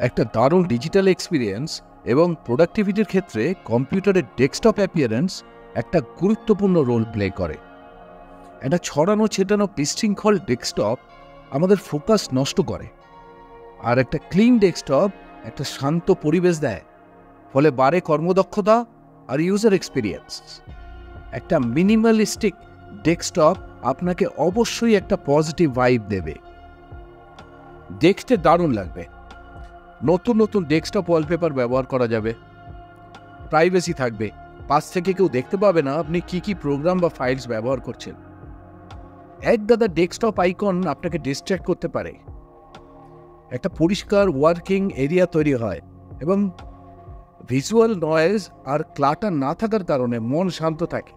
একটা দারুণ digital experience এবং প্রোডাক্টিভিটির ক্ষেত্রে কম্পিউটারের ডেস্কটপ অ্যাপিয়ারেন্স একটা গুরুত্বপূর্ণ রোল প্লে করে। একটা ছড়ানো ছেটানো বিশৃঙ্খল ডেস্কটপ আমাদের ফোকাস নষ্ট করে, আর একটা ক্লিন ডেস্কটপ একটা শান্ত পরিবেশ দেয়, ফলে বাড়ে কর্মদক্ষতা আর ইউজার এক্সপিরিয়েন্স। একটা মিনিমালিস্টিক ডেস্কটপ আপনাকে অবশ্যই একটা পজিটিভ ভাইব দেবে, দেখতে দারুণ লাগবে। নতুন নতুন ডেস্কটপ ওয়ালপেপার ব্যবহার করা যাবে, প্রাইভেসি থাকবে, পাশ থেকে কেউ দেখতে পাবে না আপনি কি কি প্রোগ্রাম বা ফাইলস ব্যবহার করছেন। এক গাদা ডেস্কটপ আইকন আপনাকে ডিস্ট্র্যাক্ট করতে পারে। একটা পরিষ্কার ওয়ার্কিং এরিয়া তৈরি হয় এবং ভিজুয়াল নয়েজ আর ক্লাটার না থাকার কারণে মন শান্ত থাকে।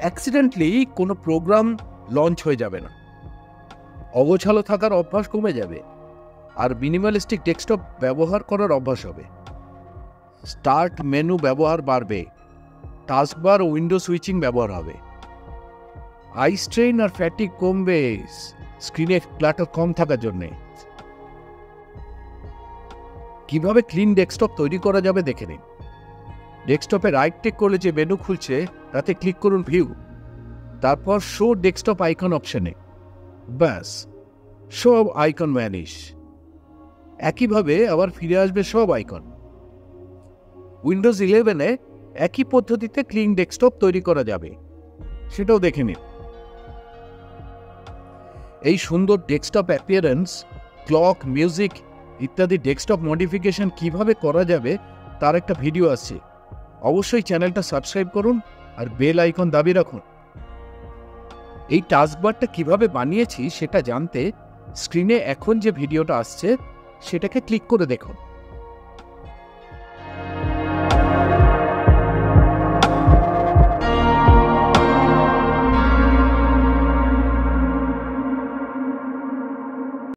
অ্যাক্সিডেন্টলি কোনো প্রোগ্রাম লঞ্চ হয়ে যাবে না, অগোছালো থাকার অভ্যাস কমে যাবে, আর মিনিমালিস্টিক ডেস্কটপ ব্যবহার করার অভ্যাস হবে। স্টার্ট মেনু ব্যবহার বাড়বে, টাস্কবার ও উইন্ডো সুইচিং ব্যবহার হবে, আই স্ট্রেইন আর ফ্যাটিক কমবে স্ক্রিনে ক্লাটার কম থাকার জন্যে। কিভাবে ক্লিন ডেস্কটপ তৈরি করা যাবে দেখে নিন। ডেস্কটপে রাইট ক্লিক করলে যে মেনু খুলছে তাতে ক্লিক করুন ভিউ, তারপর শো ডেস্কটপ আইকন অপশনে। ব্যাস, সব আইকন ভ্যানিশ। একইভাবে আবার ফিরে আসবে সব আইকন। উইন্ডোজ 11-এ একই পদ্ধতিতে ক্লিন ডেস্কটপ তৈরি করা যাবে, সেটাও দেখে নিন। এই সুন্দর ডেস্কটপ অ্যাপিয়ারেন্স, ক্লক, মিউজিক ইত্যাদি ডেস্কটপ মডিফিকেশন কিভাবে করা যাবে তার একটা ভিডিও আছে। অবশ্যই চ্যানেলটা সাবস্ক্রাইব করুন আর বেল আইকন দাবিয়ে রাখুন। এই টাস্কবারটা কিভাবে বানিয়েছি সেটা জানতে স্ক্রিনে এখন যে ভিডিওটা আসছে সেটাকে ক্লিক করে দেখুন।